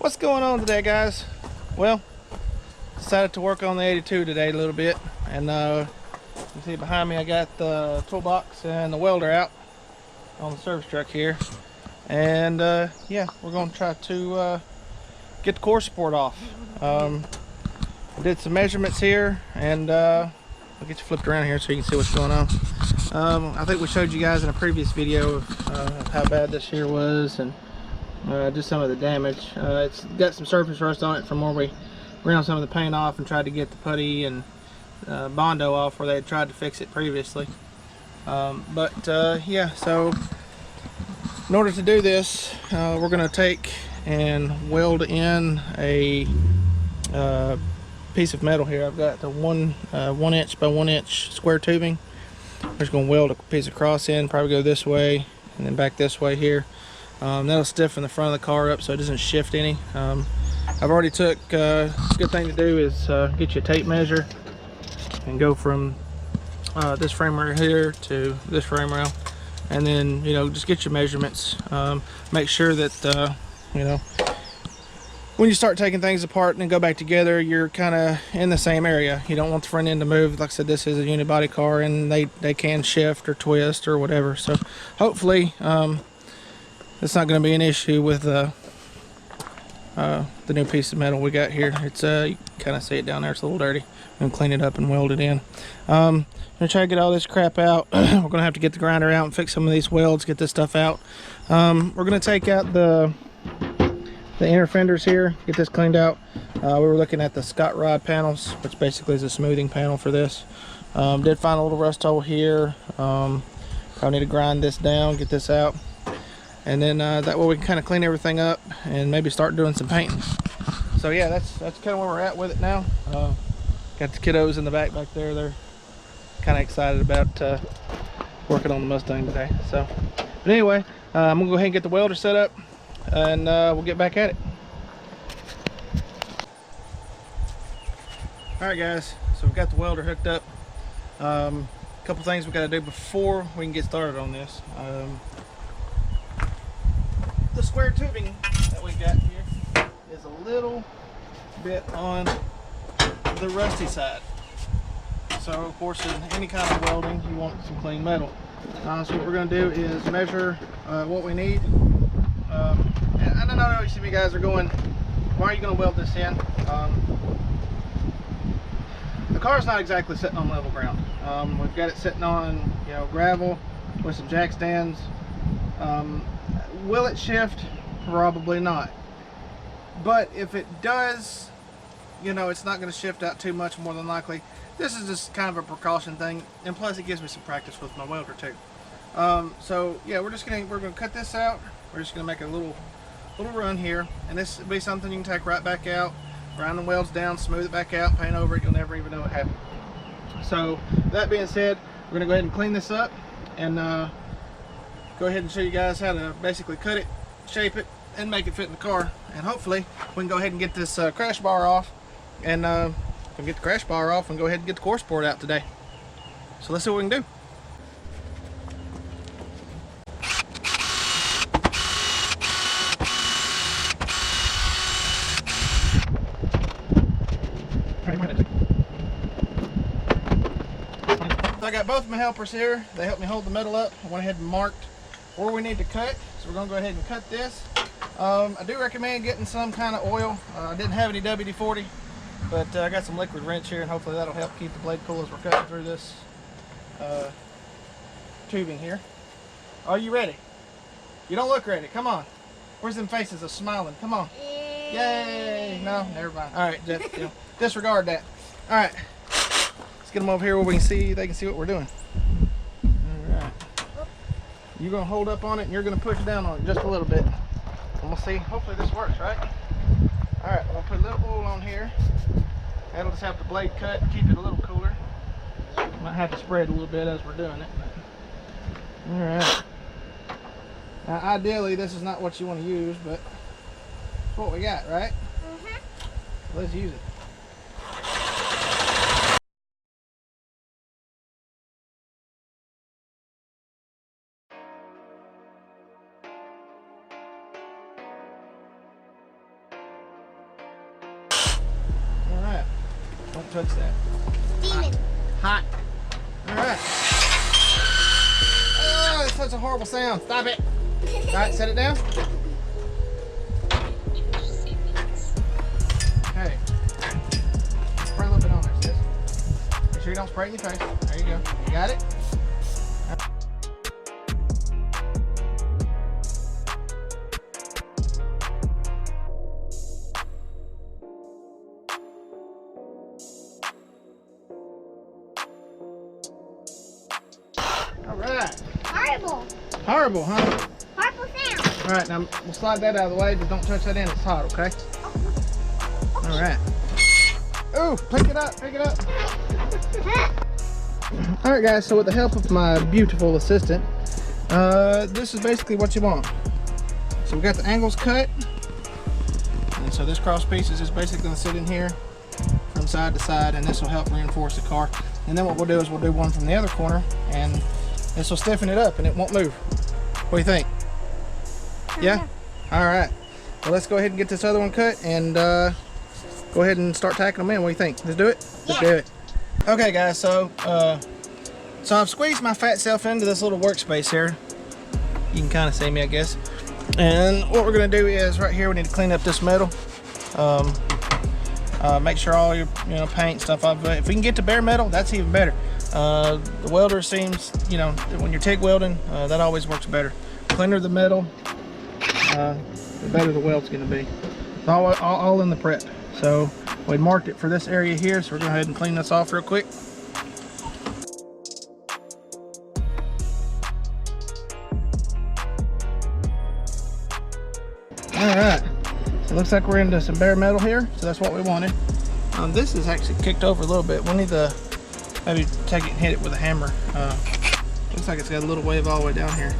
What's going on today, guys? Well, decided to work on the 82 today a little bit, and you see behind me I got the toolbox and the welder out on the service truck here, and yeah, we're going to try to get the core support off. I did some measurements here, and I'll get you flipped around here so you can see what's going on. I think we showed you guys in a previous video of how bad this here was, and just some of the damage. It's got some surface rust on it from where we ground some of the paint off and tried to get the putty and Bondo off where they had tried to fix it previously. Yeah, so in order to do this, we're going to take and weld in a piece of metal here. I've got the 1 inch by 1 inch square tubing. We're just going to weld a piece of cross in, probably go this way and then back this way here. That'll stiffen the front of the car up so it doesn't shift any. I've already took, a good thing to do is get you a tape measure and go from this frame right here to this frame rail, and then, you know, just get your measurements. Make sure that, you know, when you start taking things apart and then go back together, you're kind of in the same area. You don't want the front end to move. Like I said, this is a unibody car and they can shift or twist or whatever. So hopefully, it's not going to be an issue with the new piece of metal we got here. It's you can kind of see it down there. It's a little dirty. I'm going to clean it up and weld it in. I'm going to try to get all this crap out. We're going to have to get the grinder out and fix some of these welds, get this stuff out. We're going to take out the inner fenders here, get this cleaned out. We were looking at the Scott rod panels, which basically is a smoothing panel for this. Did find a little rust hole here. Probably need to grind this down, get this out. And then that way we can kind of clean everything up and maybe start doing some painting. So yeah, that's kind of where we're at with it now. Got the kiddos in the back there. They're kind of excited about working on the Mustang today. So, but anyway, I'm gonna go ahead and get the welder set up, and we'll get back at it. All right, guys. So we've got the welder hooked up. A couple things we got to do before we can get started on this. The square tubing that we got here is a little bit on the rusty side. So of course, in any kind of welding, you want some clean metal. So what we're going to do is measure what we need. And I know some of you guys are going, why are you going to weld this in? The car's not exactly sitting on level ground. We've got it sitting on, you know, gravel with some jack stands. Will it shift? Probably not. But if it does, you know, it's not going to shift out too much, more than likely. This is just kind of a precaution thing, and plus it gives me some practice with my welder too. So yeah, we're gonna cut this out. We're just gonna make a little run here, and this will be something you can take right back out, grind the welds down, smooth it back out, paint over it. You'll never even know what happened. So that being said, we're gonna go ahead and clean this up and go ahead and show you guys how to basically cut it, shape it, and make it fit in the car. And hopefully we can go ahead and get this crash bar off, and get the crash bar off and go ahead and get the core support out today. So let's see what we can do. So I got both of my helpers here. They helped me hold the metal up. I went ahead and marked where we need to cut. So we're going to go ahead and cut this. I do recommend getting some kind of oil. I didn't have any WD-40, but I got some liquid wrench here, and hopefully that'll help keep the blade cool as we're cutting through this tubing here. Are you ready? You don't look ready. Come on. Where's them faces of smiling? Come on. Yay! No, never mind. All right, just, you know, disregard that. All right. Let's get them over here where we can see. They can see what we're doing. All right. You're gonna hold up on it, and you're gonna push down on it just a little bit. And we'll see. Hopefully this works, right? All right. We'll put a little oil on here. That'll just have the blade cut and keep it a little cooler. Might have to spread a little bit as we're doing it. But. All right. Now, ideally, this is not what you want to use, but it's what we got, right? So let's use it. Don't touch that. Demon. Hot. Alright. Oh, that's such a horrible sound. Stop it. Alright, set it down. Okay. Spray a little bit on there, sis. Make sure you don't spray it in your face. There you go. You got it? Alright. Horrible. Horrible, huh? Horrible sound. Alright, now we'll slide that out of the way. Just don't touch that in. It's hot, okay? Alright. Ooh, pick it up, pick it up. Alright guys, so with the help of my beautiful assistant, this is basically what you want. So we got the angles cut. And so this cross piece is just basically going to sit in here from side to side, and this will help reinforce the car. And then what we'll do is we'll do one from the other corner, and this will stiffen it up and it won't move. What do you think? Yeah? Alright. Well, let's go ahead and get this other one cut and go ahead and start tacking them in. What do you think? Let's do it? Let's do it. Okay guys, so I've squeezed my fat self into this little workspace here. You can kind of see me, I guess. And what we're going to do is right here we need to clean up this metal. Make sure all your paint stuff off. If we can get to bare metal, that's even better. The welder seems, when you're TIG welding, that always works better. Cleaner the metal, the better the weld's going to be. It's all in the prep. So we marked it for this area here, so we're going to go ahead and clean this off real quick. Alright, so it looks like we're into some bare metal here, so that's what we wanted. This is actually kicked over a little bit. We'll need to maybe take it and hit it with a hammer. Looks like it's got a little wave all the way down here.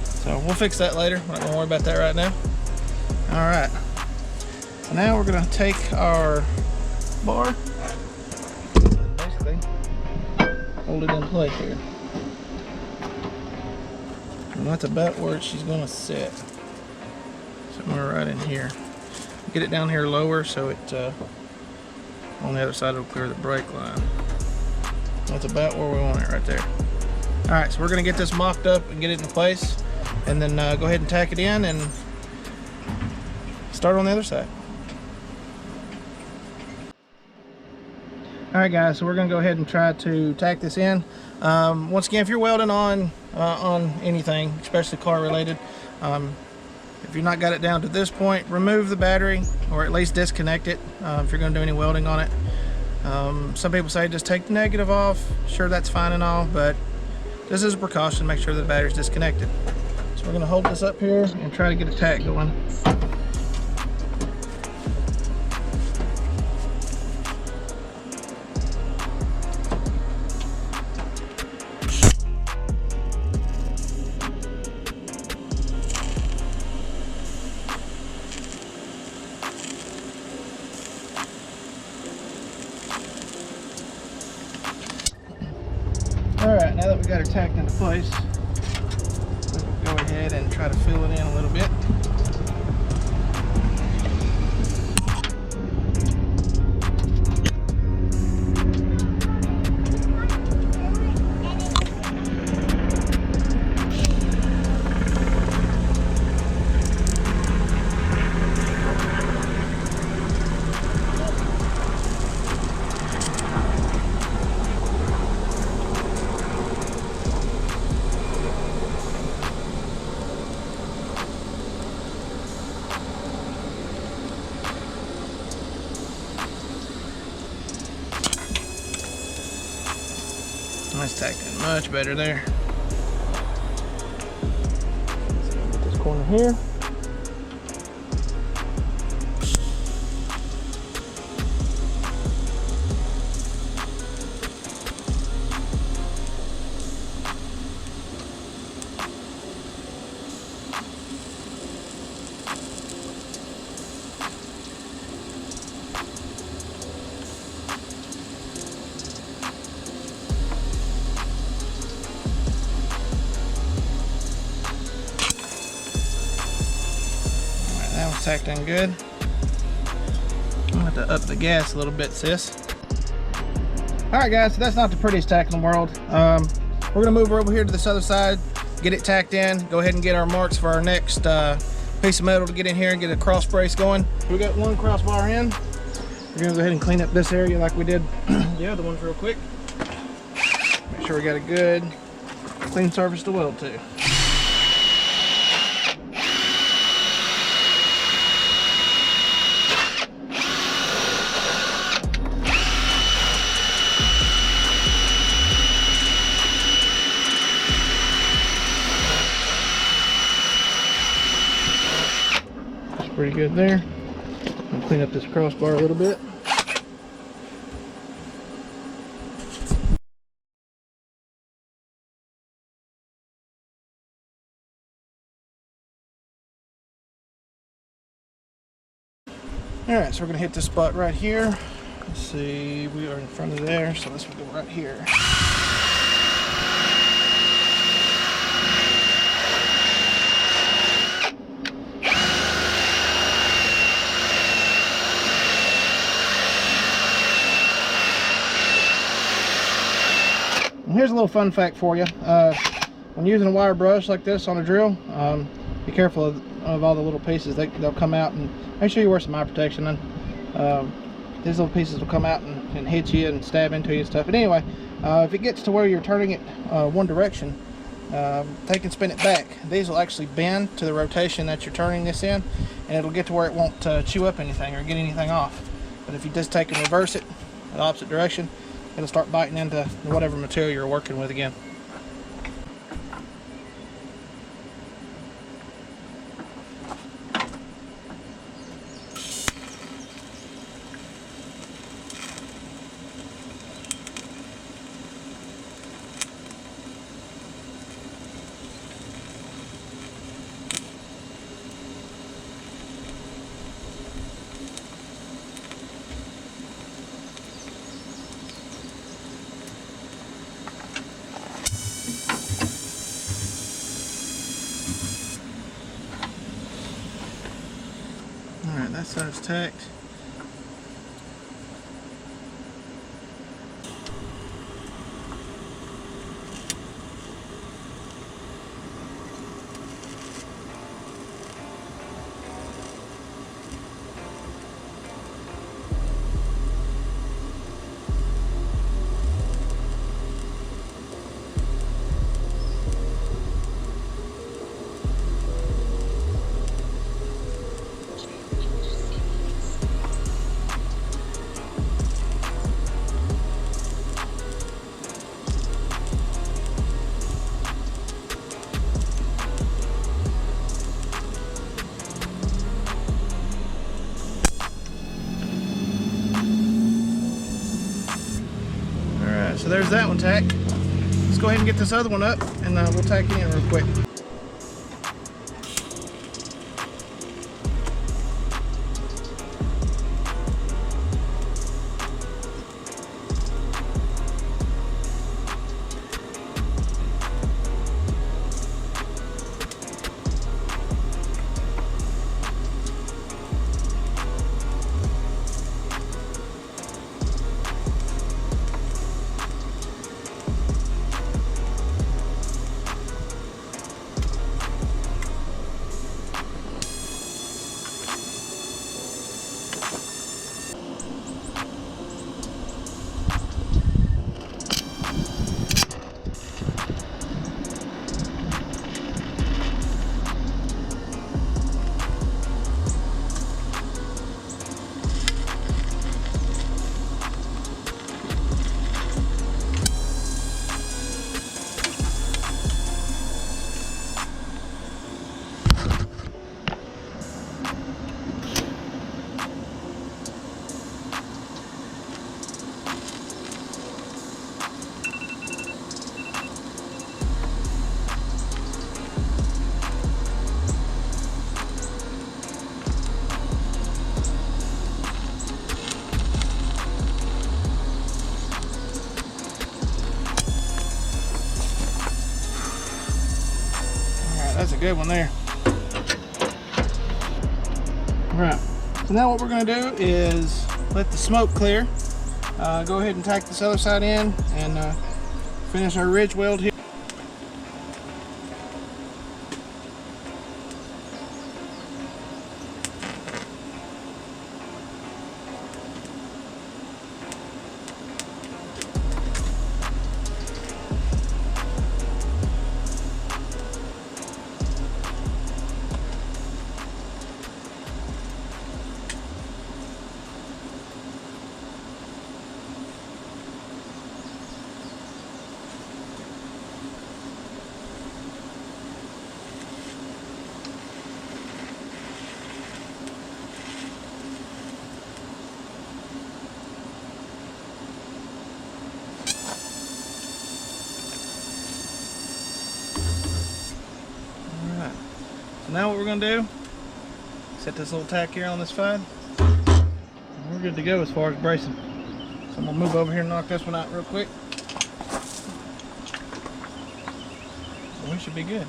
So we'll fix that later. We're not going to worry about that right now. Alright, so now we're going to take our bar and basically hold it in place here. And that's about where she's going to sit. Somewhere right in here. Get it down here lower so it on the other side it'll clear the brake line. That's about where we want it, right there. Alright, so we're going to get this mocked up and get it in place, and then go ahead and tack it in and start on the other side. Alright guys, so we're going to go ahead and try to tack this in. Once again, if you're welding on anything, especially car related, if you've not got it down to this point, remove the battery or at least disconnect it if you're going to do any welding on it. Some people say just take the negative off. Sure, that's fine and all, but just as a precaution, make sure the battery's disconnected. So we're going to hold this up here and try to get a tack going. Alright, now that we got her tacked into place, we'll go ahead and try to fill it in a little bit. That's tacked in much better there. So get this corner here. That was tacked in good. I'm going to have to up the gas a little bit, sis. All right, guys, so that's not the prettiest tack in the world. We're gonna move over here to this other side, get it tacked in, go ahead and get our marks for our next piece of metal to get in here and get a cross brace going. We got one crossbar in. We're gonna go ahead and clean up this area like we did the other ones real quick. Make sure we got a good clean surface to weld to. Pretty good there. I'll clean up this crossbar a little bit. Alright, so we're going to hit this spot right here. Let's see, we are in front of there, so let's go right here. Here's a little fun fact for you. When using a wire brush like this on a drill, be careful of all the little pieces. They'll come out, and make sure you wear some eye protection. These little pieces will come out and hit you and stab into you and stuff. But anyway, if it gets to where you're turning it one direction, take and spin it back. These will actually bend to the rotation that you're turning this in, and it'll get to where it won't chew up anything or get anything off. But if you just take and reverse it the opposite direction, it'll start biting into whatever material you're working with again. Alright, that side's tacked. So there's that one tacked. Let's go ahead and get this other one up, and we'll tack it in real quick. That's a good one there. All right, so now what we're going to do is let the smoke clear, go ahead and tack this other side in and finish our ridge weld here. So now what we're going to do, set this little tack here on this side, and we're good to go as far as bracing. So I'm going to move over here and knock this one out real quick. So we should be good.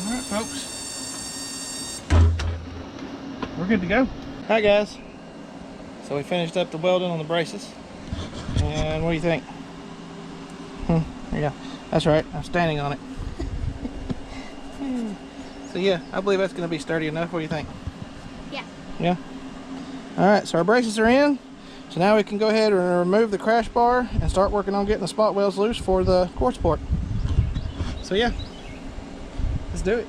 Alright folks, we're good to go. Alright guys, so we finished up the welding on the braces, and what do you think? There you go. That's right, I'm standing on it. So yeah, I believe that's going to be sturdy enough. What do you think? Yeah. Yeah? Alright, so our braces are in. So now we can go ahead and remove the crash bar and start working on getting the spot welds loose for the core support. So yeah, let's do it.